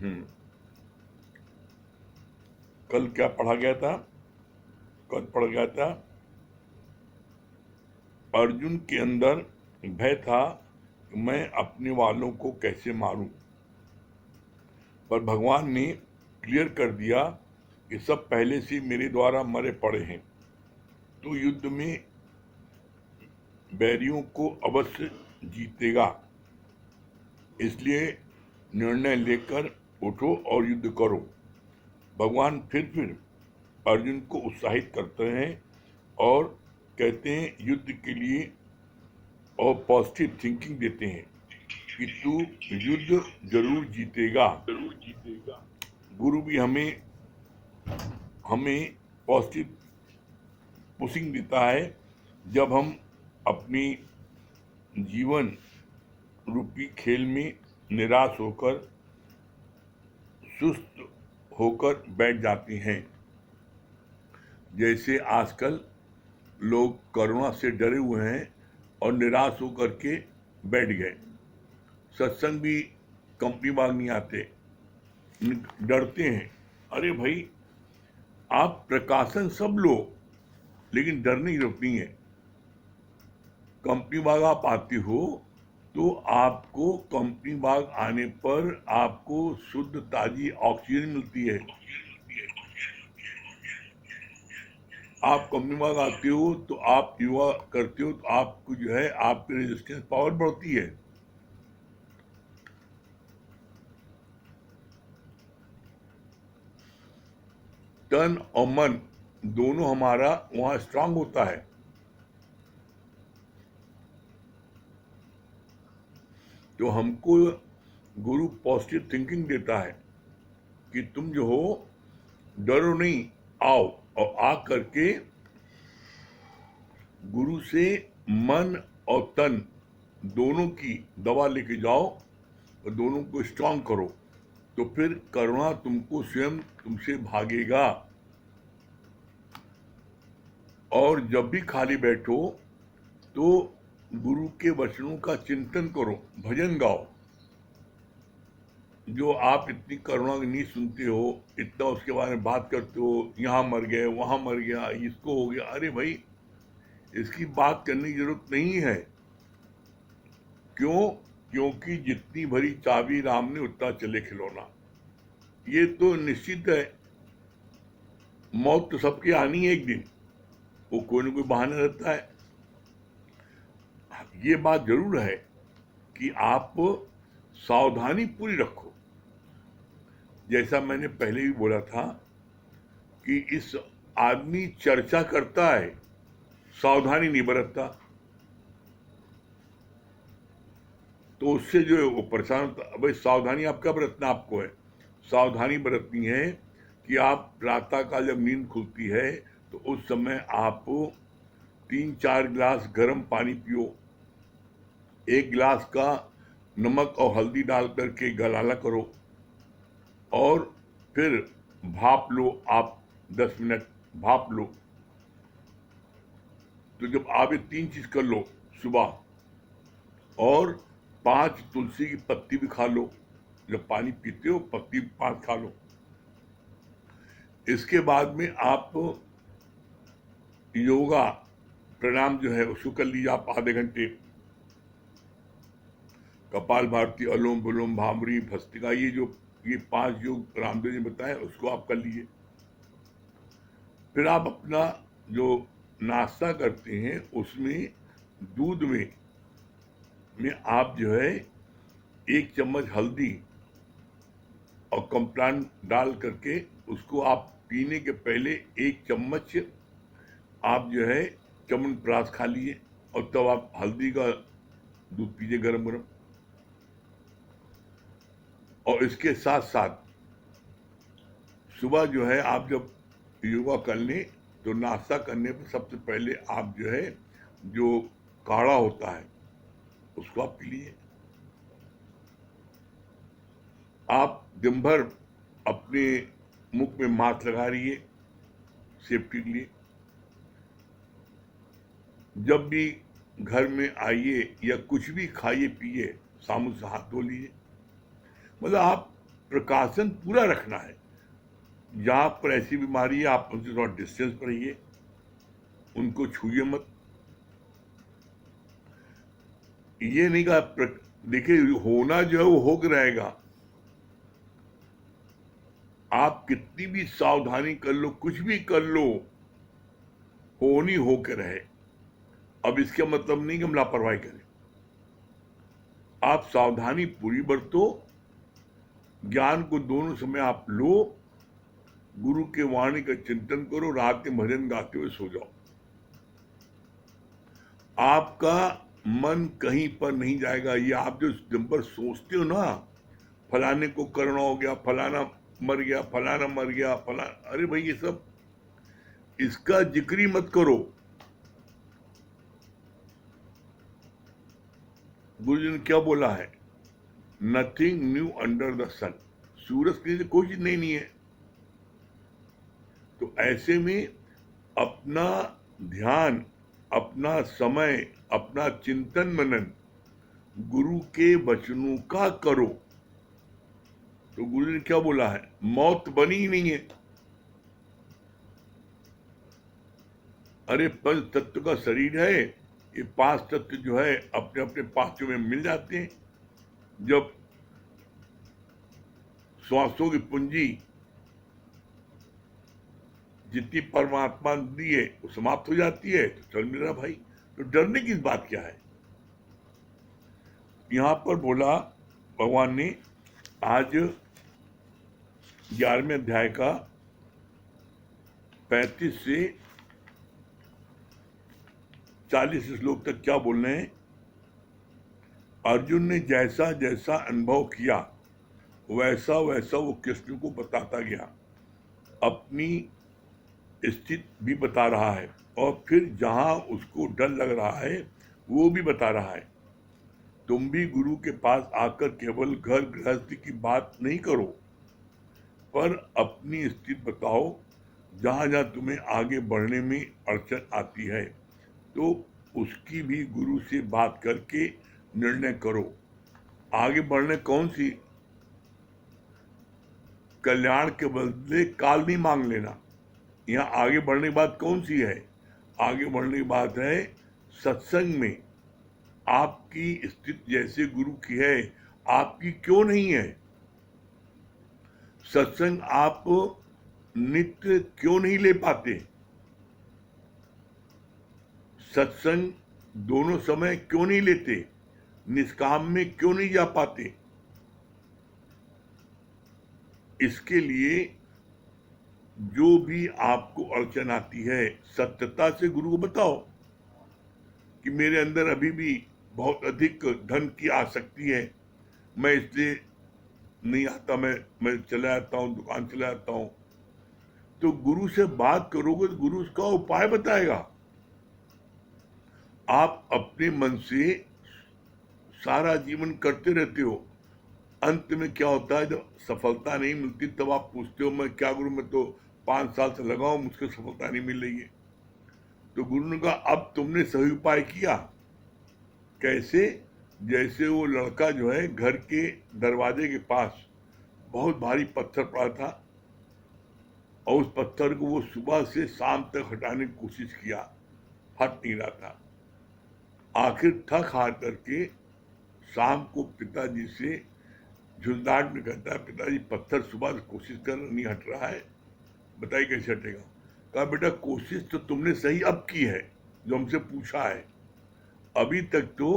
हम्म। कल क्या पढ़ा गया था? कल पढ़ा गया था, अर्जुन के अंदर भय था कि मैं अपने वालों को कैसे मारूं, पर भगवान ने क्लियर कर दिया कि सब पहले से मेरे द्वारा मरे पड़े हैं, तो युद्ध में बैरियों को अवश्य जीतेगा। इसलिए निर्णय लेकर उठो और युद्ध करो। भगवान फिर अर्जुन को उत्साहित करते हैं और कहते हैं युद्ध के लिए, और पॉजिटिव थिंकिंग देते हैं कि तू युद्ध जरूर जीतेगा। गुरु भी हमें हमें पॉजिटिव पुशिंग देता है जब हम अपनी जीवन रूपी खेल में निराश होकर, सुस्त होकर बैठ जाते हैं। जैसे आजकल लोग कोरोना से डरे हुए हैं और निराश होकर के बैठ गए। सत्संग भी कंपनी वाले नहीं आते, डरते हैं। अरे भाई, आप प्रकाशन सब लो, लेकिन डरने की जरूरत नहीं है। कंपनी बाग आप आते हो तो आपको कंपनी बाग आने पर आपको शुद्ध ताजी ऑक्सीजन मिलती है। आप कंपनी बाग आते हो तो आप योगा करते हो तो आपको जो है आपकी रेजिस्टेंस पावर बढ़ती है। तन और मन दोनों हमारा वहां स्ट्रांग होता है। तो हमको गुरु पॉजिटिव थिंकिंग देता है कि तुम जो हो, डरो नहीं, आओ, और आ करके गुरु से मन और तन दोनों की दवा लेके जाओ और दोनों को स्ट्रांग करो, तो फिर करुणा तुमको स्वयं तुमसे भागेगा। और जब भी खाली बैठो तो गुरु के वचनों का चिंतन करो, भजन गाओ। जो आप इतनी करुणा नहीं सुनते हो, इतना उसके बारे में बात करते हो, यहाँ मर गए, वहां मर गया, इसको हो गया, अरे भाई, इसकी बात करने की जरूरत नहीं है। क्यों? क्योंकि जितनी भरी चाबी राम ने उतना चले खिलौना। ये तो निश्चित है, मौत तो सबकी आनी है एक दिन, वो कोई ना कोई बहाना रहता है। ये बात जरूर है कि आप सावधानी पूरी रखो। जैसा मैंने पहले भी बोला था कि इस आदमी चर्चा करता है, सावधानी नहीं बरतता, तो उससे जो है वो परेशान होता। भाई, सावधानी आप क्या बरतना आपको है? सावधानी बरतनी है कि आप प्रातः काल जब नींद खुलती है तो उस समय आप 3-4 गिलास गर्म पानी पियो। 1 गिलास का नमक और हल्दी डाल करके गलाला करो और फिर भाप लो। आप 10 मिनट भाप लो। तो जब आप ये 3 चीज कर लो सुबह, और 5 तुलसी की पत्ती भी खा लो, जब पानी पीते हो पत्ती 5 खा लो। इसके बाद में आप योगा प्राणायाम जो है उसको कर लीजिए आप आधे घंटे। कपाल भारती, अनुलोम विलोम, भामरी, भस्त्रिका, ये 5 योग रामदेव ने बताए, उसको आप कर लीजिए। फिर आप अपना जो नाश्ता करते हैं उसमें दूध में आप जो है 1 चम्मच हल्दी और कॉम्प्लान डाल करके उसको आप पीने के पहले 1 चम्मच आप जो है च्यवनप्राश खा लिए, और तब आप हल्दी का दूध पीजिए गरम गरम। और इसके साथ साथ सुबह जो है आप जब योगा कर लें तो नाश्ता करने पर सबसे पहले आप जो है, जो काढ़ा होता है उसको आप पी लीजिए। आप दिन भर अपने मुख में मास्क लगा रहिए सेफ्टी के लिए। जब भी घर में आइए या कुछ भी खाइए पिए, साबुन से हाथ धो लीजिए। मतलब आप प्रकाशन पूरा रखना है। जहां पर ऐसी बीमारी है आप उनसे थोड़ा डिस्टेंस पर रहिए, उनको छूइए मत। ये नहीं कहा, देखिए होना जो है वो हो के रहेगा। आप कितनी भी सावधानी कर लो, कुछ भी कर लो, होनी हो के रहे। अब इसका मतलब नहीं कि हम लापरवाही करें। आप सावधानी पूरी बरतो, ज्ञान को दोनों समय आप लो, गुरु के वाणी का चिंतन करो, रात के भजन गाते हुए सो जाओ। आपका मन कहीं पर नहीं जाएगा। ये आप जो दिन भर सोचते हो ना, फलाने को करना हो गया, फलाना मर गया, फलाना मर गया, फलाना, अरे भाई ये सब इसका जिक्र ही मत करो। गुरु जी ने क्या बोला है? नथिंग न्यू अंडर द सन। सूरज के नीचे कोई चीज नहीं है। तो ऐसे में अपना ध्यान, अपना समय, अपना चिंतन मनन गुरु के वचनों का करो। तो गुरु ने क्या बोला है? मौत बनी ही नहीं है। अरे पंच तत्व का शरीर है, ये पांच तत्व जो है अपने अपने पांचों में मिल जाते हैं। जब श्वासों की पूंजी जितनी परमात्मा दी है वो समाप्त हो जाती है, तो चल मेरा भाई, तो डरने की बात क्या है? यहां पर बोला भगवान ने, आज 11वें अध्याय का 35 से 40 श्लोक तक क्या बोल रहे हैं? अर्जुन ने जैसा जैसा अनुभव किया वैसा वैसा वो कृष्ण को बताता गया, अपनी स्थिति भी बता रहा है, और फिर जहां उसको डर लग रहा है वो भी बता रहा है। तुम भी गुरु के पास आकर केवल घर गृहस्थी की बात नहीं करो, पर अपनी स्थिति बताओ। जहां जहां तुम्हें आगे बढ़ने में अड़चन आती है तो उसकी भी गुरु से बात करके निर्णय करो। आगे बढ़ने कौन सी? कल्याण के बदले काल नहीं मांग लेना। यहाँ आगे बढ़ने की बात कौन सी है? आगे बढ़ने की बात है सत्संग में। आपकी स्थिति जैसे गुरु की है, आपकी क्यों नहीं है? सत्संग आप नित्य क्यों नहीं ले पाते? सत्संग दोनों समय क्यों नहीं लेते? निष्काम में क्यों नहीं जा पाते? इसके लिए जो भी आपको अड़चन आती है, सत्यता से गुरु को बताओ कि मेरे अंदर अभी भी बहुत अधिक धन की आसक्ति है, मैं इसलिए नहीं आता, मैं चला जाता हूँ, दुकान चला जाता हूँ। तो गुरु से बात करोगे तो गुरु उसका उपाय बताएगा। आप अपने मन से सारा जीवन करते रहते हो, अंत में क्या होता है, जब सफलता नहीं मिलती तब आप पूछते हो मैं क्या करूं, मैं तो 5 साल से लगा हूं, मुझको सफलता नहीं मिल रही है। तो गुरु ने कहा अब तुमने सही उपाय किया। कैसे? जैसे वो लड़का जो है घर के दरवाजे के पास बहुत भारी पत्थर पड़ा था, और उस पत्थर को वो सुबह से शाम तक हटाने की कोशिश किया, हट नहीं रहा था। आखिर थक हार करके शाम को पिताजी से झुंझलाहट में कहता है, पिताजी पत्थर सुबह से कोशिश कर नहीं हट रहा है, बताइए कैसे हटेगा? कहा बेटा कोशिश तो तुमने सही अब की है जो हमसे पूछा है, अभी तक तो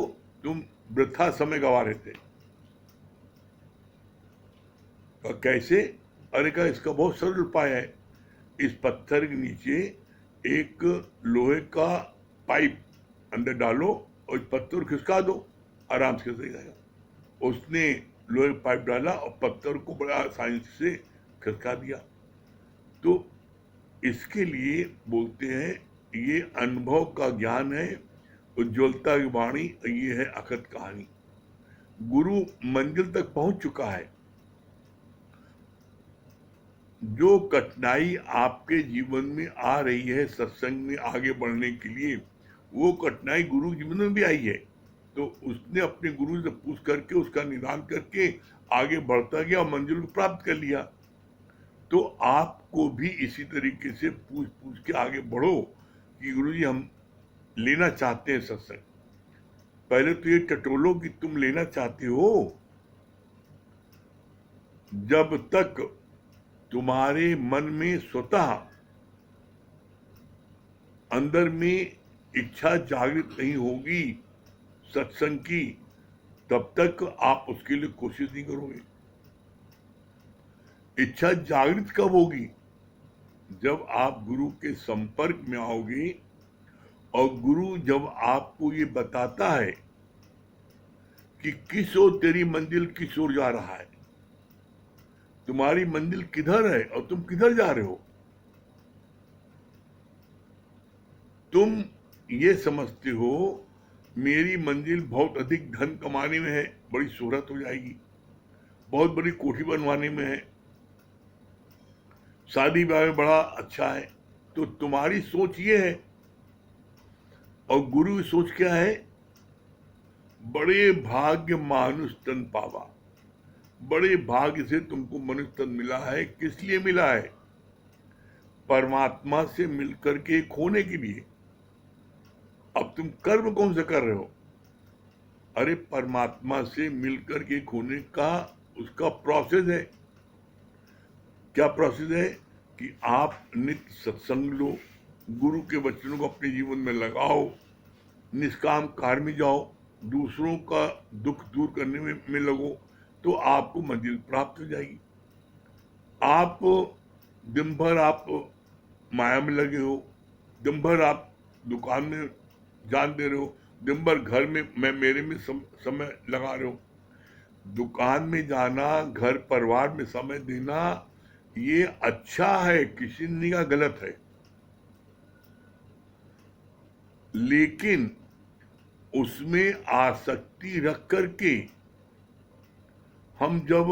तुम वृथा समय गवा रहे थे। कहा कैसे? अरे कहा इसका बहुत सरल उपाय है, इस पत्थर के नीचे एक लोहे का पाइप अंदर डालो और इस पत्थर खिसका दो, आराम से सही जाएगा। उसने लोहे पाइप डाला और पत्थर को बड़ा आसानी से खिसका दिया। तो इसके लिए बोलते हैं ये अनुभव का ज्ञान है, उज्ज्वलता की वाणी, ये है अखत कहानी। गुरु मंजिल तक पहुंच चुका है। जो कठिनाई आपके जीवन में आ रही है सत्संग में आगे बढ़ने के लिए, वो कठिनाई गुरु जीवन में भी आई है। तो उसने अपने गुरु से पूछ करके उसका निदान करके आगे बढ़ता गया और मंजिल को प्राप्त कर लिया। तो आपको भी इसी तरीके से पूछ पूछ के आगे बढ़ो कि गुरुजी हम लेना चाहते हैं सत्संग। पहले तो ये टटोलो कि तुम लेना चाहते हो। जब तक तुम्हारे मन में स्वतः अंदर में इच्छा जागृत नहीं होगी सत्संग की, तब तक आप उसके लिए कोशिश नहीं करोगे। इच्छा जागृत कब होगी? जब आप गुरु के संपर्क में आओगे और गुरु जब आपको ये बताता है कि किस ओर तेरी मंजिल किस ओर जा रहा है, तुम्हारी मंजिल किधर है और तुम किधर जा रहे हो। तुम ये समझते हो मेरी मंजिल बहुत अधिक धन कमाने में है, बड़ी शोहरत हो जाएगी, बहुत बड़ी कोठी बनवाने में है, शादी ब्याह में बड़ा अच्छा है। तो तुम्हारी सोच ये है और गुरु की सोच क्या है? बड़े भाग्य मानुष तन पावा। बड़े भाग्य से तुमको मनुष्य तन मिला है। किस लिए मिला है? परमात्मा से मिलकर के खोने के लिए। अब तुम कर्म कौन सा कर रहे हो? अरे परमात्मा से मिलकर के खोने का उसका प्रोसेस है। क्या प्रोसेस है? कि आप नित्य सत्संग लो, गुरु के वचनों को अपने जीवन में लगाओ, निष्काम कार्य में जाओ, दूसरों का दुख दूर करने में लगो, तो आपको मंजिल प्राप्त हो जाएगी। आप दिन भर आप माया में लगे हो, दिन भर आप दुकान में जान दे रहे हो, दिन भर घर में मेरे में समय लगा रहे हो। दुकान में जाना, घर परिवार में समय देना, ये अच्छा है, किसी ने का गलत है। लेकिन उसमें आसक्ति रख करके हम जब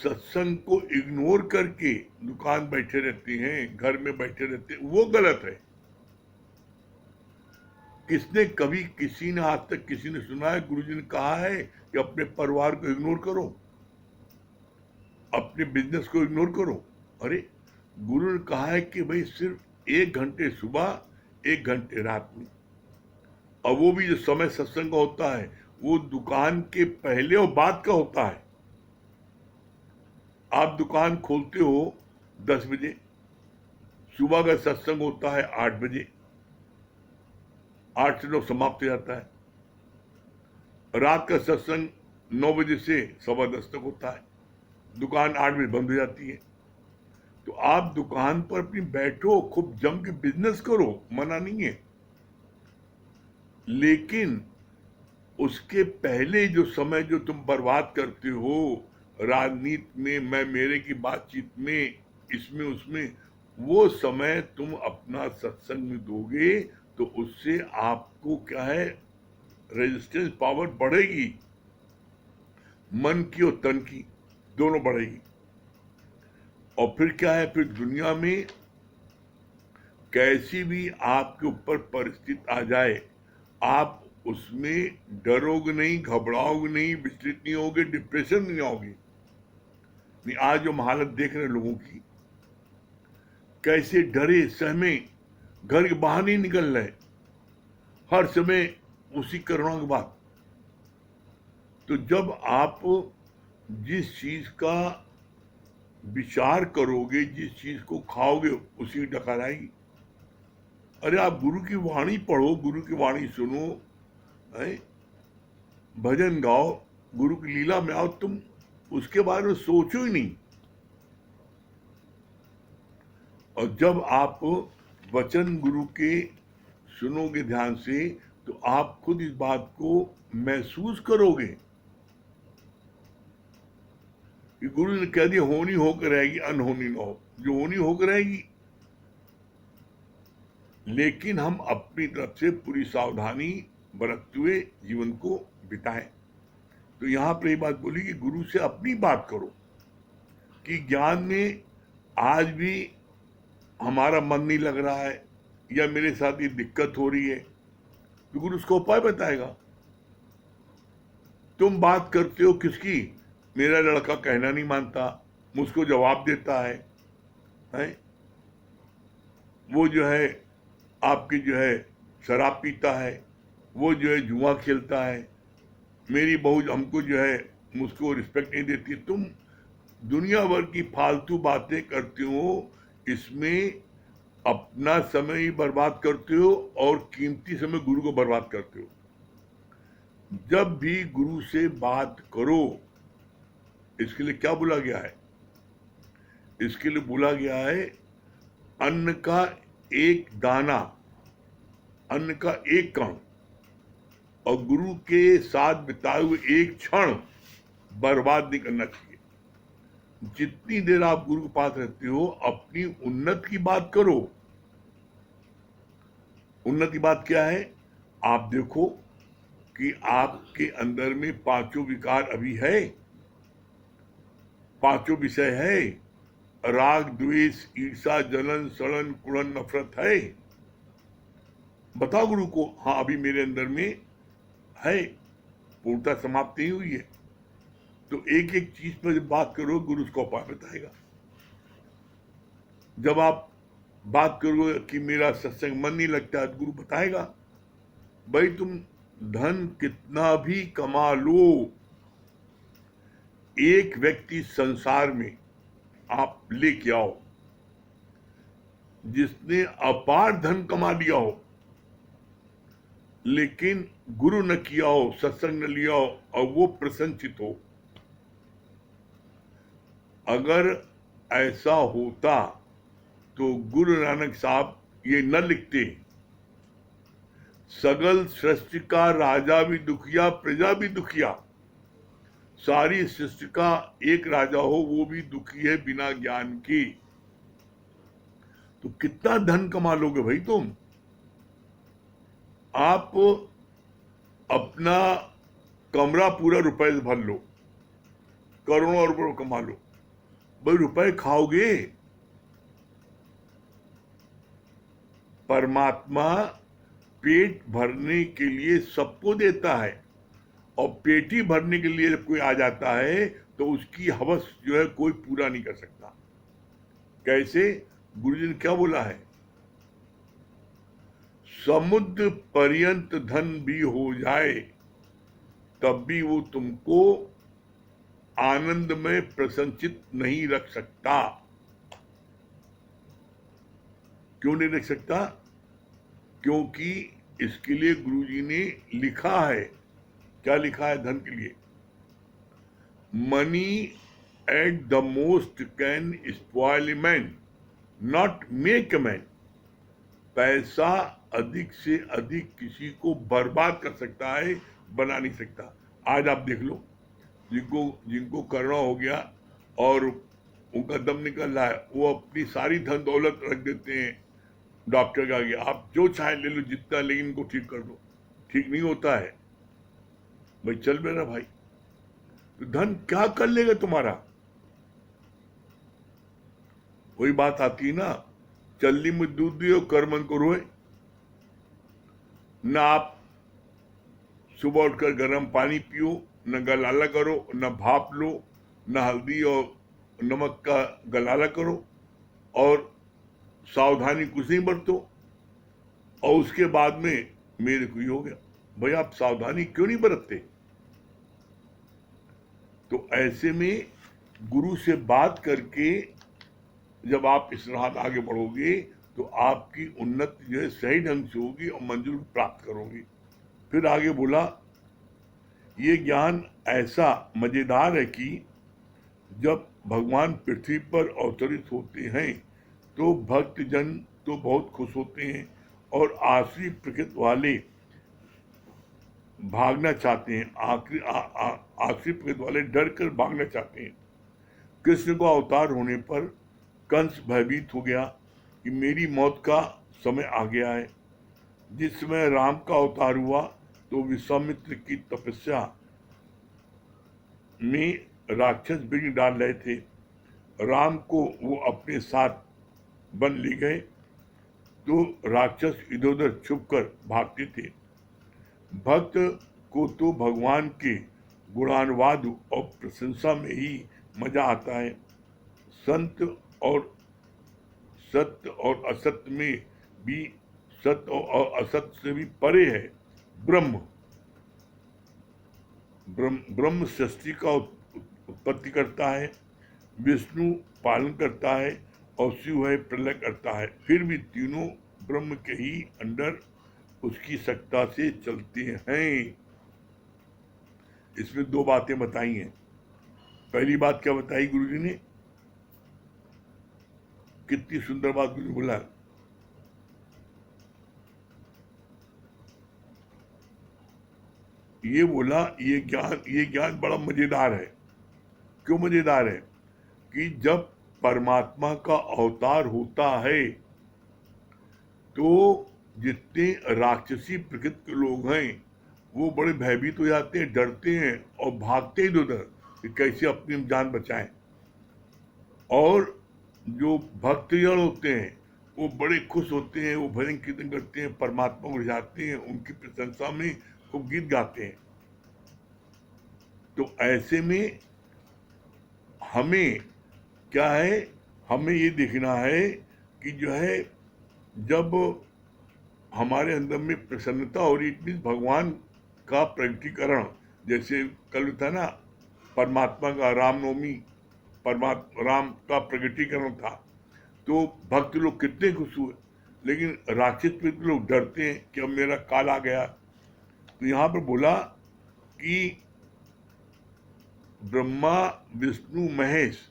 सत्संग को इग्नोर करके दुकान बैठे रहते हैं, घर में बैठे रहते हैं, वो गलत है। किसने कभी किसी ने आज तक किसी ने सुना है गुरुजी ने कहा है कि अपने परिवार को इग्नोर करो, अपने बिजनेस को इग्नोर करो? अरे गुरु ने कहा है कि भाई सिर्फ 1 घंटे सुबह, 1 घंटे रात में, और वो भी जो समय सत्संग का होता है वो दुकान के पहले और बाद का होता है। आप दुकान खोलते हो 10 बजे, सुबह का सत्संग होता है 8 बजे, 8 से 9 समाप्त हो जाता है। रात का सत्संग 9 बजे से 10:15 तक होता है, दुकान 8 बजे बंद हो जाती है। तो आप दुकान पर अपनी बैठो, खूब जम के बिजनेस करो, मना नहीं है। लेकिन उसके पहले जो समय जो तुम बर्बाद करते हो राजनीति में, मैं मेरे की बातचीत में, इसमें उसमें, वो समय तुम अपना सत्संग में दोगे तो उससे आपको क्या है, रेजिस्टेंस पावर बढ़ेगी, मन की और तन की दोनों बढ़ेगी। और फिर क्या है, फिर दुनिया में कैसी भी आपके ऊपर परिस्थिति आ जाए, आप उसमें डरोगे नहीं, घबराओगे नहीं, विचलित नहीं होगे, डिप्रेशन नहीं आओगे। नहीं, आज जो हम हालत देख रहे हैं लोगों की, कैसे डरे सहमे, घर के बाहर नहीं निकल रहे, हर समय उसी कोरोना के बाद। तो जब आप जिस चीज का विचार करोगे, जिस चीज को खाओगे, उसी डकार आएगी। अरे आप गुरु की वाणी पढ़ो, गुरु की वाणी सुनो, भजन गाओ, गुरु की लीला में आओ, तुम उसके बारे में सोचो ही नहीं। और जब आप वचन गुरु के सुनोगे ध्यान से, तो आप खुद इस बात को महसूस करोगे कि गुरु ने कह दिया होनी होकर रहेगी, अनहोनी ना हो, जो होनी होकर रहेगी। लेकिन हम अपनी तरफ से पूरी सावधानी बरतते हुए जीवन को बिताएं। तो यहां पर ये बात बोली कि गुरु से अपनी बात करो कि ज्ञान में आज भी हमारा मन नहीं लग रहा है या मेरे साथ ये दिक्कत हो रही है, तो गुरु उसका उपाय बताएगा। तुम बात करते हो किसकी? मेरा लड़का कहना नहीं मानता, मुझको जवाब देता है? वो जो है आपकी जो है शराब पीता है, वो जो है जुआ खेलता है, मेरी बहू हमको जो है मुझको रिस्पेक्ट नहीं देती। तुम दुनिया भर की फालतू बातें करते हो, इसमें अपना समय ही बर्बाद करते हो और कीमती समय गुरु को बर्बाद करते हो। जब भी गुरु से बात करो, इसके लिए क्या बोला गया है? इसके लिए बोला गया है अन्न का एक दाना, अन्न का एक कण और गुरु के साथ बिताए हुए एक क्षण बर्बाद नहीं करना चाहिए। जितनी देर आप गुरु के पास रहते हो, अपनी उन्नति की बात करो। उन्नति की बात क्या है? आप देखो कि आपके अंदर में पांचों विकार अभी है, पांचों विषय है, राग द्वेष ईर्षा जलन सड़न कुड़न नफरत है। बताओ गुरु को, हाँ अभी मेरे अंदर में है, पूर्णता समाप्त नहीं हुई है। तो एक एक चीज पर जब बात करो, गुरु उसका उपाय बताएगा। जब आप बात करोगे कि मेरा सत्संग मन नहीं लगता है, तो गुरु बताएगा भाई तुम धन कितना भी कमा लो, एक व्यक्ति संसार में आप लेके आओ जिसने अपार धन कमा लिया हो, लेकिन गुरु न किया हो, सत्संग न लिया हो और वो प्रसन्नचित हो। अगर ऐसा होता तो गुरु नानक साहब ये न लिखते, सगल सृष्टि का राजा भी दुखिया प्रजा भी दुखिया। सारी सृष्टि का एक राजा हो, वो भी दुखी है बिना ज्ञान के। तो कितना धन कमा लोगे भाई तुम? आप अपना कमरा पूरा रुपए से भर लो, करोड़ों रुपए कमा लो, भाई रुपए खाओगे? परमात्मा पेट भरने के लिए सबको देता है और पेटी भरने के लिए जब कोई आ जाता है तो उसकी हवस जो है कोई पूरा नहीं कर सकता। कैसे? गुरुजी ने क्या बोला है? समुद्र पर्यंत धन भी हो जाए तब भी वो तुमको आनंद में प्रसन्नचित नहीं रख सकता। क्यों नहीं रख सकता? क्योंकि इसके लिए गुरुजी ने लिखा है। क्या लिखा है धन के लिए? Money at the most can spoil a man, not make a man. पैसा अधिक से अधिक किसी को बर्बाद कर सकता है, बना नहीं सकता। आज आप देख लो, जिनको कोरोना हो गया और उनका दम निकल रहा है, वो अपनी सारी धन दौलत रख देते हैं डॉक्टर का आगे, आप जो चाहे ले लो जितना, लेकिन इनको ठीक कर दो। ठीक नहीं होता है भाई, चल मेरा भाई। तो धन क्या कर लेगा तुम्हारा? वही बात आती है ना, चलनी में दूध दियो कर मन को रोए। न आप सुबह उठकर गर्म पानी पियो, न गलाला करो, न भाप लो, न हल्दी और नमक का गलाला करो और सावधानी कुछ नहीं बरतो और उसके बाद में मेरे को ही हो गया। भाई आप सावधानी क्यों नहीं बरतते? तो ऐसे में गुरु से बात करके जब आप इस राह आगे बढ़ोगे तो आपकी उन्नति जो है सही ढंग से होगी और मंजिल प्राप्त करोगे। फिर आगे बोला, ये ज्ञान ऐसा मजेदार है कि जब भगवान पृथ्वी पर अवतरित होते हैं तो भक्त जन तो बहुत खुश होते हैं और आसुरी प्रकृति वाले भागना चाहते हैं। आसुरी प्रकृति वाले डर कर भागना चाहते हैं। कृष्ण को अवतार होने पर कंस भयभीत हो गया कि मेरी मौत का समय आ गया है। जिस समय राम का अवतार हुआ तो विश्वामित्र की तपस्या में राक्षस विघ्न डाल रहे थे। राम को वो अपने साथ बन ले गए तो राक्षस इधर उधर छुप कर भागते थे। भक्त को तो भगवान के गुणानुवाद और प्रशंसा में ही मजा आता है। संत और सत्य और असत्य में भी, सत्य और असत्य से भी परे है ब्रह्म। ब्रह्म सृष्टि का उत्पत्ति करता है, विष्णु पालन करता है और शिव है प्रलय करता है। फिर भी तीनों ब्रह्म के ही अंदर उसकी सत्ता से चलते हैं। इसमें दो बातें बताई हैं। पहली बात क्या बताई गुरुजी ने? कितनी सुंदर बात गुरु ने बोला। ये बोला ये ज्ञान बड़ा मजेदार है। क्यों मजेदार है? कि जब परमात्मा का अवतार होता है तो जितने राक्षसी प्रकृति के लोग हैं वो बड़े भयभीत हो जाते हैं, डरते हैं और भागते हैं इधर कि कैसे अपनी जान बचाएं। और जो भक्तजन होते हैं वो बड़े खुश होते हैं, वो भजन कीर्तन करते हैं, परमात्मा को रिझाते हैं, उनकी प्रशंसा में खूब गीत गाते हैं। तो ऐसे में हमें क्या है, हमें ये देखना है कि जो है जब हमारे अंदर में प्रसन्नता हो रही, इट मीन्स भगवान का प्रकटीकरण, जैसे कल था ना परमात्मा का रामनवमी, राम का प्रकटीकरण था, तो भक्त लोग कितने खुश हुए। लेकिन राक्षस लोग डरते हैं कि अब मेरा काल आ गया। तो यहाँ पर बोला कि ब्रह्मा विष्णु महेश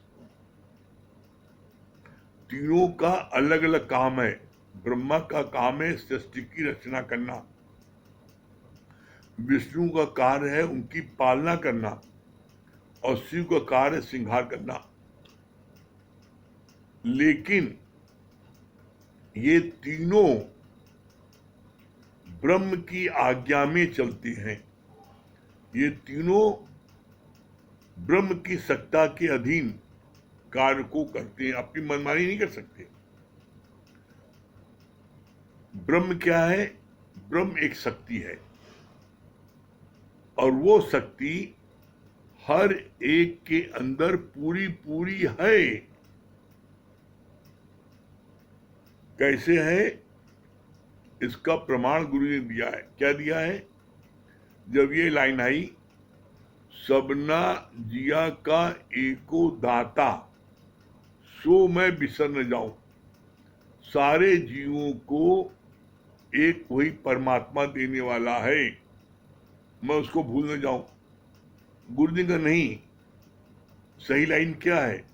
तीनों का अलग अलग काम है। ब्रह्मा का काम है सृष्टि की रचना करना, विष्णु का कार्य है उनकी पालना करना और शिव का कार्य है श्रृंगार करना। लेकिन ये तीनों ब्रह्म की आज्ञा में चलते हैं। ये तीनों ब्रह्म की सत्ता के अधीन कार्य को करते हैं, अपनी मनमानी नहीं कर सकते। ब्रह्म क्या है? ब्रह्म एक शक्ति है और वो शक्ति हर एक के अंदर पूरी पूरी है। कैसे है? इसका प्रमाण गुरु ने दिया है। क्या दिया है? जब ये लाइन आई, सबना जिया का एको दाता सो मैं बिसर न जाऊं, सारे जीवों को एक वही परमात्मा देने वाला है, मैं उसको भूल न जाऊं। गुरु जी का नहीं, सही लाइन क्या है?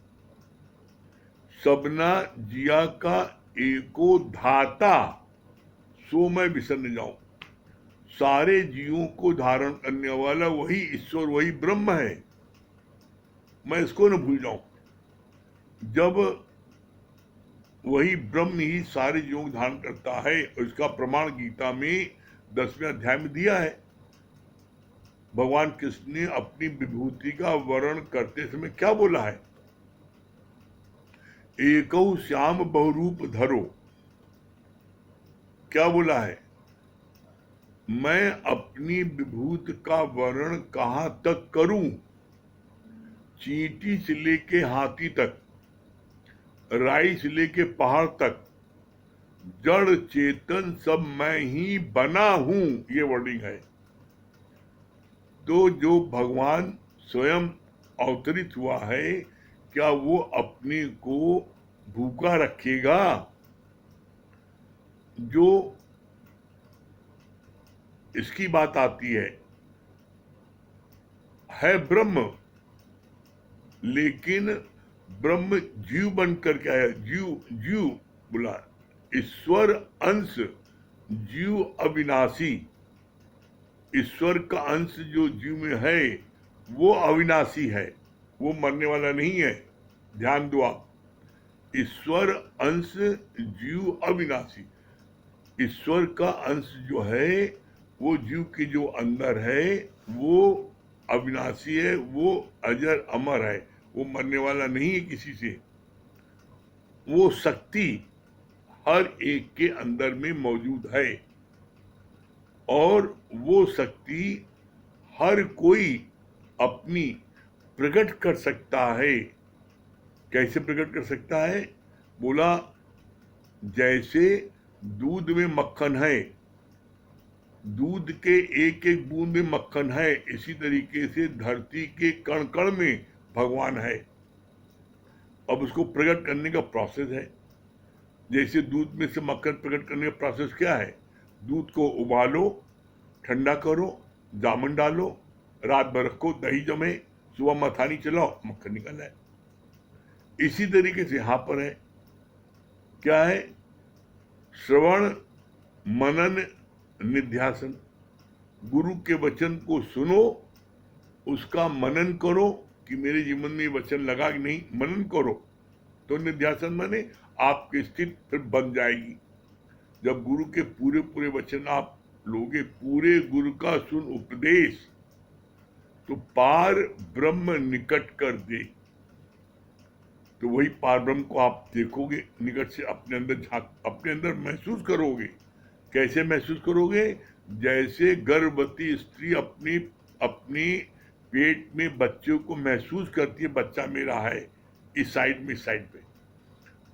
सबना जिया का एको धाता सो मैं बिसर न जाऊं, सारे जीवों को धारण करने वाला वही ईश्वर, वही ब्रह्म है, मैं इसको न भूल जाऊं। जब वही ब्रह्म ही सारे जीवों को धारण करता है, और इसका प्रमाण गीता में 10वें अध्याय में दिया है। भगवान कृष्ण ने अपनी विभूति का वर्णन करते समय क्या बोला है? एकौ श्याम बहुरूप धरो। क्या बोला है? मैं अपनी विभूति का वर्णन कहां तक करूं? चींटी से लेके हाथी तक, राई से लेके पहाड़ तक, जड़ चेतन सब मैं ही बना हूं, ये वर्डिंग है। तो जो भगवान स्वयं अवतरित हुआ है, क्या वो अपने को भूखा रखेगा? जो इसकी बात आती है ब्रह्म, लेकिन ब्रह्म जीव बनकर क्या है? जीव बोला, ईश्वर अंश, जीव अविनाशी। ईश्वर का अंश जो जीव में है वो अविनाशी है, वो मरने वाला नहीं है। ध्यान दो आप, ईश्वर अंश जीव अविनाशी। ईश्वर का अंश जो है वो जीव के जो अंदर है वो अविनाशी है, वो अजर अमर है, वो मरने वाला नहीं है किसी से। वो शक्ति हर एक के अंदर में मौजूद है और वो शक्ति हर कोई अपनी प्रकट कर सकता है। कैसे प्रकट कर सकता है? बोला जैसे दूध में मक्खन है, दूध के एक एक बूंद में मक्खन है, इसी तरीके से धरती के कण कण में भगवान है। अब उसको प्रकट करने का प्रोसेस है। जैसे दूध में से मक्खन प्रकट करने का प्रोसेस क्या है? दूध को उबालो, ठंडा करो, जामुन डालो, रात भर रखो, दही जमे, सुबह मथानी चलाओ, मक्खन निकल आए। इसी तरीके से यहां पर है, क्या है? श्रवण मनन निध्यासन। गुरु के वचन को सुनो, उसका मनन करो कि मेरे जीवन में वचन लगा कि नहीं, मनन करो। तो निध्यासन माने आपकी स्थिति फिर बन जाएगी। जब गुरु के पूरे पूरे वचन आप लोगे, पूरे गुरु का सुन उपदेश, तो पार ब्रह्म निकट कर दे। तो वही पार ब्रह्म को आप देखोगे निकट से, अपने अंदर झांक, अपने अंदर महसूस करोगे। कैसे महसूस करोगे? जैसे गर्भवती स्त्री अपनी पेट में बच्चों को महसूस करती है, बच्चा मेरा है इस साइड में, इस साइड पे।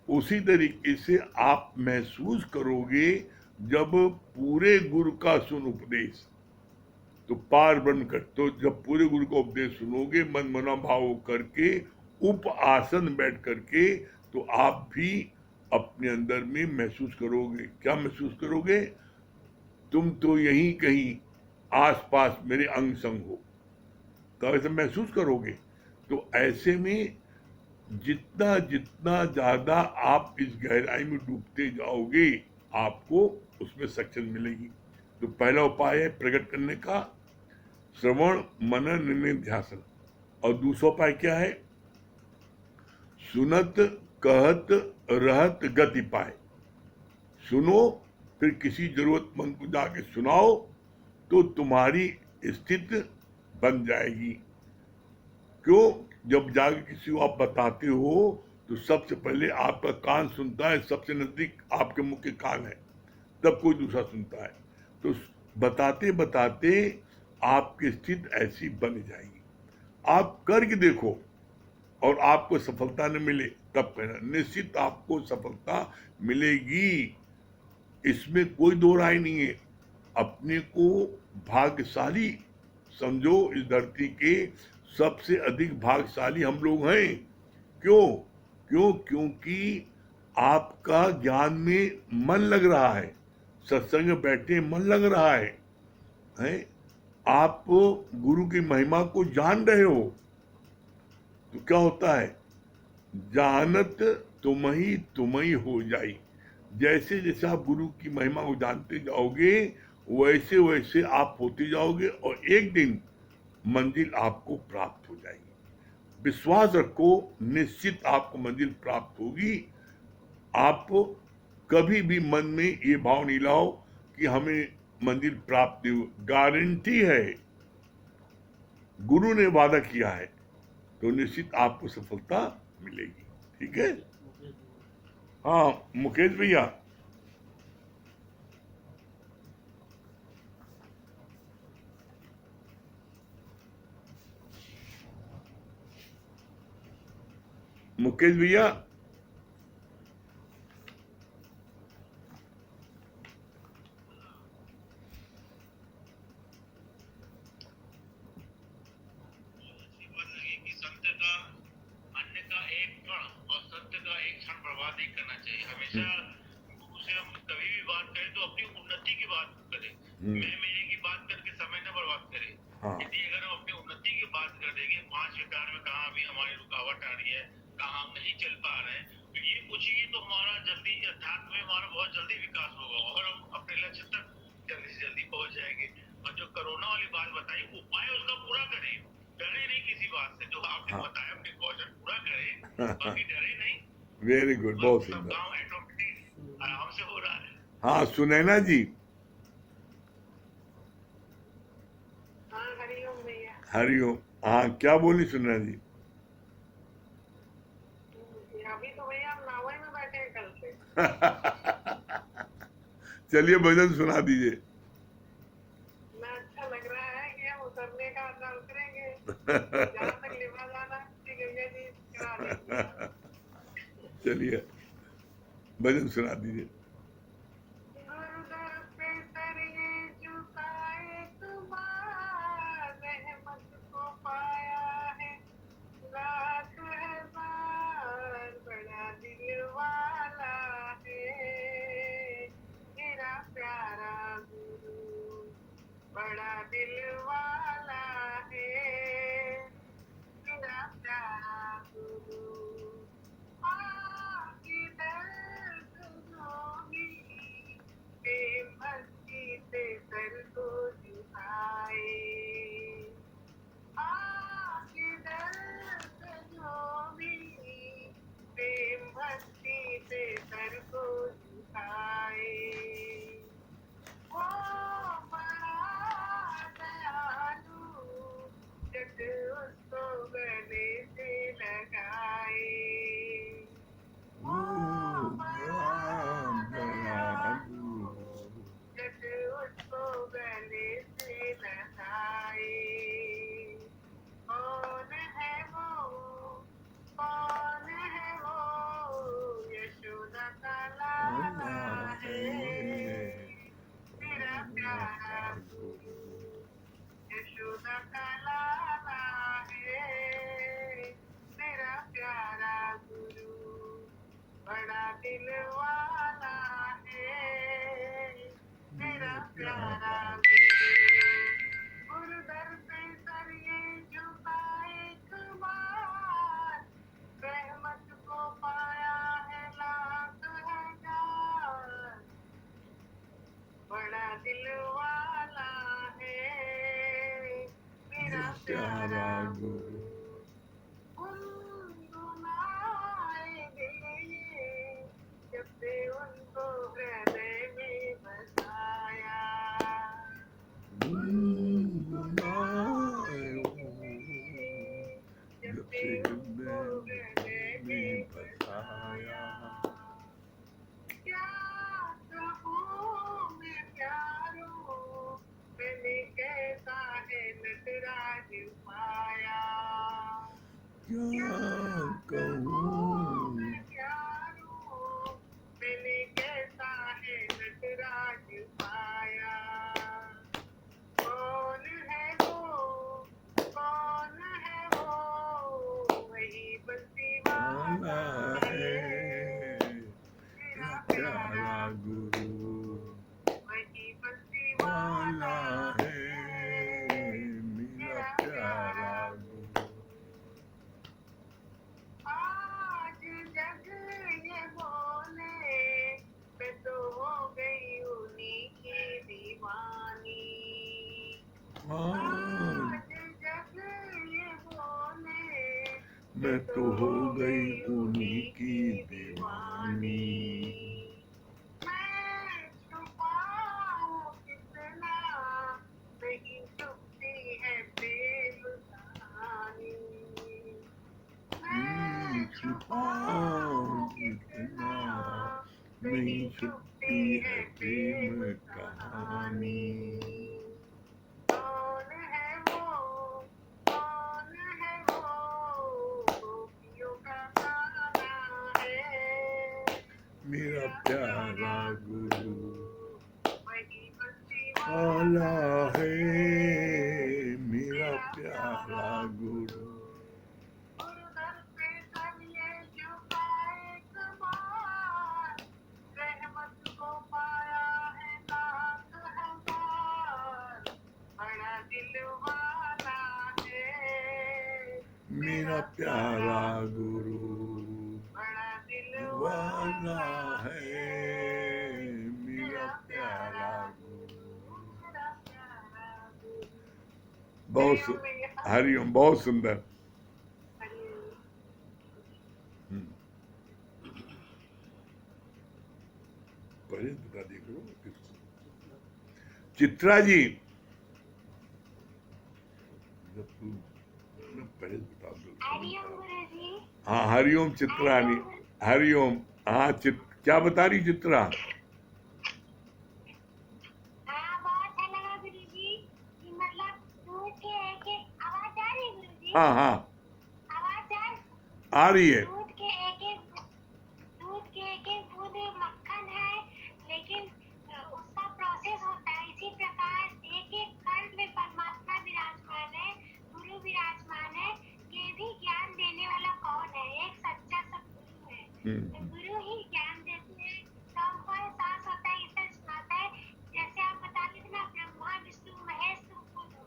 उसी तरीके से आप महसूस करोगे जब पूरे गुरु का सुन उपदेश, तो पार ब्रह्म कर। तो जब पूरे गुरु का उपदेश सुनोगे मन मना भाव करके, उप आसन बैठ करके, तो आप भी अपने अंदर में महसूस करोगे। क्या महसूस करोगे? तुम तो यहीं कहीं आसपास मेरे अंग संग हो। तो ऐसे महसूस करोगे। तो ऐसे में जितना जितना ज्यादा आप इस गहराई में डूबते जाओगे, आपको उसमें सक्सेस मिलेगी। तो पहला उपाय है प्रकट करने का, श्रवण मनन निध्यासन। और दूसरा उपाय क्या है? सुनत कहत रहत गति पाए। सुनो, फिर किसी जरूरतमंद को जाके सुनाओ, तो तुम्हारी स्थिति बन जाएगी। क्यों? जब जाके किसी को आप बताते हो, तो सबसे पहले आपका कान सुनता है, सबसे नजदीक आपके मुंह के कान है, तब कोई दूसरा सुनता है। तो बताते बताते आपकी स्थिति ऐसी बन जाएगी। आप करके देखो और आपको सफलता न मिले तब कहना, निश्चित आपको सफलता मिलेगी, इसमें कोई दो राय नहीं है। अपने को भाग्यशाली समझो। इस धरती के सबसे अधिक भाग्यशाली हम लोग हैं। क्यों? क्योंकि आपका ज्ञान में मन लग रहा है, सत्संग में बैठे मन लग रहा है? आप गुरु की महिमा को जान रहे हो। तो क्या होता है? जानत तुम ही हो जाई। जैसे जैसे आप गुरु की महिमा को जानते जाओगे, वैसे वैसे आप होते जाओगे और एक दिन मंजिल आपको प्राप्त हो जाएगी। विश्वास रखो, निश्चित आपको मंजिल प्राप्त होगी। आप कभी भी मन में ये भाव नहीं लाओ कि हमें मंजिल प्राप्त नहीं हो। गारंटी है, गुरु ने वादा किया है, तो निश्चित आपको सफलता मिलेगी। ठीक है? हाँ मुकेश भैया। मुकेश भैया, मैं मेरे की बात करके समय न बर्बाद करे। हाँ यदि अगर हम अपनी उन्नति की बात कर देंगे, 5 विकार में कहाँ अभी हमारी रुकावट आ रही है, कहाँ हम नहीं चल पा रहे हैं, तो ये पूछिए तो हमारा जल्दी अध्यात्म में हमारा बहुत जल्दी विकास होगा और हम अपने लक्ष्य तक जल्दी से जल्दी पहुंच जाएंगे। और जो कोरोना वाली बात बताई, उपाय उसका पूरा करें, डरे नहीं किसी बात से। जो आपने बताया अपने क्वेश्चन पूरा करें, बाकी डरे नहीं। वेरी गुड, बहुत सब सुंदर। काम ऑटोमेटिक आराम से हो रहा है। हाँ सुनैना जी। हरिओम। हाँ क्या बोली सुनैना जी? अभी तो भैया हम नावल में बैठे हैं कल से। चलिए भजन सुना दीजिए। ना अच्छा लग रहा है कि हम उतरने का आता उतरेंगे। जहाँ तक लेवा जाना है गंगा जी करा देंगे आप। चलिए भजन सुना दीजिए। गुरुदर पे सर ये झुकाए तुम्हार, रहमत को पाया है लाख हजार, बड़ा दिल वाला है मेरा प्यारा गुरु, बड़ा दिल वाला है मेरा प्यारा गुरु। आगे दर्द होगी प्रेम भक्ति से सर को झुकाए, आगे दर्द होगी प्रेम भक्ति से सर को झुकाए। वो बड़ा दयालु जग उसको गले से लगाए, वो बड़ा दयालु जग उसको गले से लगाए। कौन है वो, कौन है वो, यशोदा का लाला है मेरा प्यारा गुरु, यशोदा का लाला है मेरा प्यारा गुरु, बड़ा दिल वाला है मेरा प्यारा गुरु। गुरु दर पे सर ये झुकाए कुमार, रहमत को पाया है लाख हजार, बड़ा दिल वाला है मेरा प्यारा गुरु। गुनगुनाएंगे ये जब से उनको हृदय में बसाया, जब से उनको हृदय में बसाया। क्या कहूँ मैं प्यारों, मैंने कैसा है नटराज पाया, क्या कहूँ मैं प्यारों, मैंने कैसा है नटराज पाया। कौन है वो, कौन है वो, वही बंसी वाला है मेरा प्यारा गुरु वही बंसी वाला है मेरा प्यारा गुरु। आज जग ये बोले मैं तो हो गई उन्हीं की दीवानी, आज जग ये बोले मैं तो हो गई उन्हीं की दीवानी। मैं छुपाऊं कितना, नहीं छुपती है प्रेम कहानी, मैं छुपाऊं कितना, नहीं छुपती है प्रेम कहानी। कौन है वो, कौन है वो, गोपियों का गाना है मेरा प्यारा गुरु वही बंसी वाला है मेरा प्यारा गुरु। गुरुदर पे सब ये झुकाए कमार, रहमत को पाया है लाख हजार, बड़ा दिल वाला है मेरा प्यारा गुरु बड़ा दिल वाला है मेरा प्यारा गुरु। मेरा प्यारा गुरु। बहुत हरिओम भैया। हरिओम, बहुत सुंदर। हरिओम। पहले बता दिया करो किसको। चित्रा जी, जब तू पहले बता दो। हरिओम गुरुजी। हाँ हरिओम चित्रानी, हरिओम। हाँ क्या बता रही चित्रा? हाँ बहुत अच्छा लगा गुरुजी कि मतलब दूर के है कि आवाज आ रही है गुरुजी। हाँ हाँ आवाज जाए। आ रही है। दूध के एक एक बूंद मक्खन है, लेकिन उसका प्रोसेस होता है। इसी प्रकार एक एक कण में परमात्मा विराजमान है, गुरु विराजमान है। ये भी ज्ञान देने वाला कौन है? एक सच्चा सतगुरु है। तो गुरु ही ज्ञान देते हैं। तो हमको एहसास होता है, इसे सुनाता है। जैसे आप बता रहे थे ना, ब्रह्मा विष्णु महेश तुम खुद हो।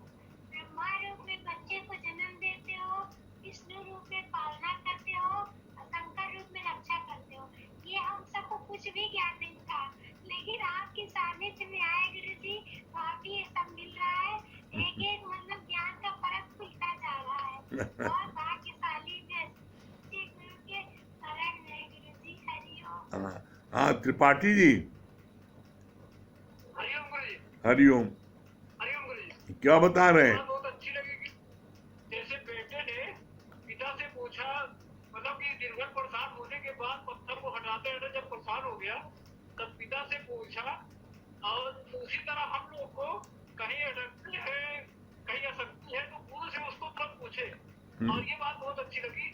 ब्रह्मा रूप में बच्चे को जन्म देते हो, विष्णु रूप में पालना करते हो, और शंकर रूप में रक्षा करते हो। ये हम सबको कुछ भी ज्ञान नहीं था, लेकिन आपके सानिध्य में आए गुरु जी, तो आप ये सब मिल रहा है। एक एक मतलब ज्ञान का परत खुलता जा रहा है। बहुत भाग्यशाली जैसे गुरु के शरण में गुरु जी। हरिओम। हाँ हाँ, त्रिपाठी जी हरिओम गुरु जी। हरिओम। हरिओम गुरु जी। क्या बता रहे हैं? बात बहुत अच्छी लगी कि जैसे बेटे ने पिता से पूछा, मतलब कि दिन भर परेशान होने के बाद पत्थर को हटाते हटाते जब परेशान हो गया, तब पिता से पूछा। और उसी तरह हम लोग को कहीं अटकती है, कहीं असक्ति है, तो गुरु से उसको तुरंत पूछे। और ये बात बहुत अच्छी लगी,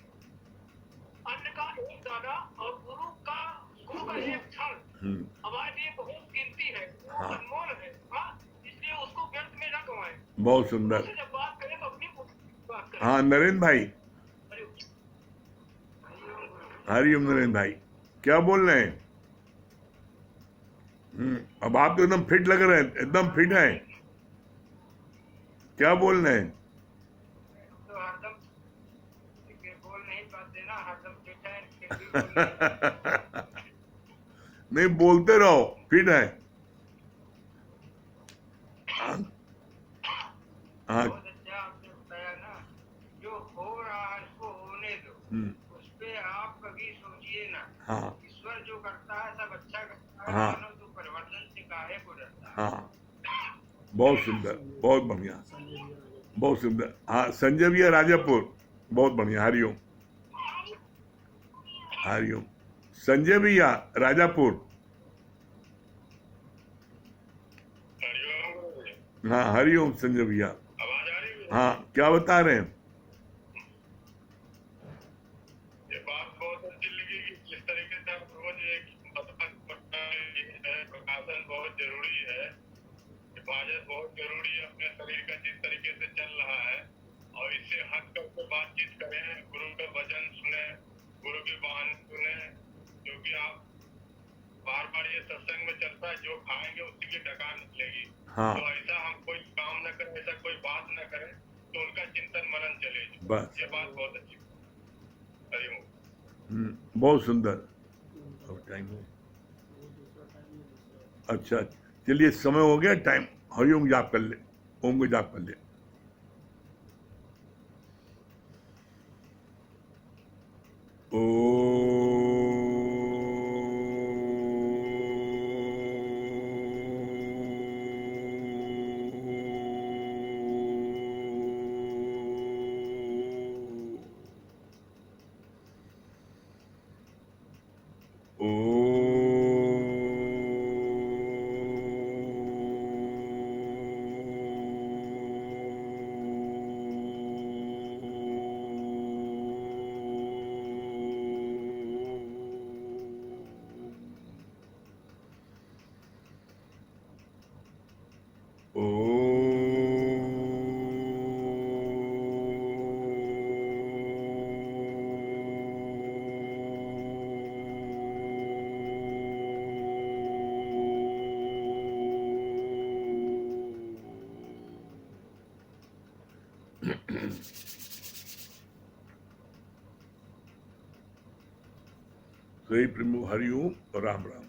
अन्न का एक दाना और गुरु का एक क्षण हमारे लिए बहुत कीमती है, हाँ। अनमोल है। हाँ, इसलिए उसको व्यर्थ में न गवाएं। बहुत सुंदर। उससे जब बात करें तो अपनी बात करें। हाँ नरेंद्र भाई, हरिओम। हरिओम नरेंद्र भाई, क्या बोल रहे हैं? अब आप तो एकदम फिट लग रहे हैं, एकदम फिट हैं। क्या बोल रहे हैं? तो हरदम बोल नहीं पाते ना, हरदम फिट है, फिर भी बोल नहीं। नहीं, बोलते रहो, फिट है। हाँ हाँ, बहुत अच्छा आपने बताया ना, जो हो रहा है उसको होने दो, उस पे आप कभी सोचिए ना। हाँ ईश्वर जो करता है सब अच्छा करता है, हाँ। मानव तो परिवर्तन से काहे को डरता है। हाँ, बहुत सुंदर, बहुत बढ़िया, बहुत सुंदर। हाँ, संजय भैया राजापुर, बहुत बढ़िया। हरिओम हरिओम। संजय भैया राजापुर। हाँ हरिओम संजय भैया। आवाज आ रही है? हाँ, क्या बता रहे हैं? ये बात बहुत अच्छी लगी कि जिस तरीके से आप रोज एक प्रकाशन बहुत जरूरी है, हिफाजत बहुत जरूरी है अपने शरीर का, जिस तरीके से चल रहा है। और इससे हट करके बातचीत करें, गुरु का वचन सुने, गुरु की वाणी सुने, क्योंकि आप बार बार ये सत्संग में चलता है, जो खाएंगे उसी की डकार निकलेगी। हाँ। तो ऐसा हम कोई काम न करें, ऐसा कोई बात न करें, तो उनका चिंतन मनन चले। बस। ये बात बहुत अच्छी। हरिओम। बहुत सुंदर। अब टाइम हो, अच्छा, चलिए समय हो गया, टाइम। हरिओम जाप कर ले, ओम को जाप कर ले। हरि प्रभु, हरिओम और राम राम।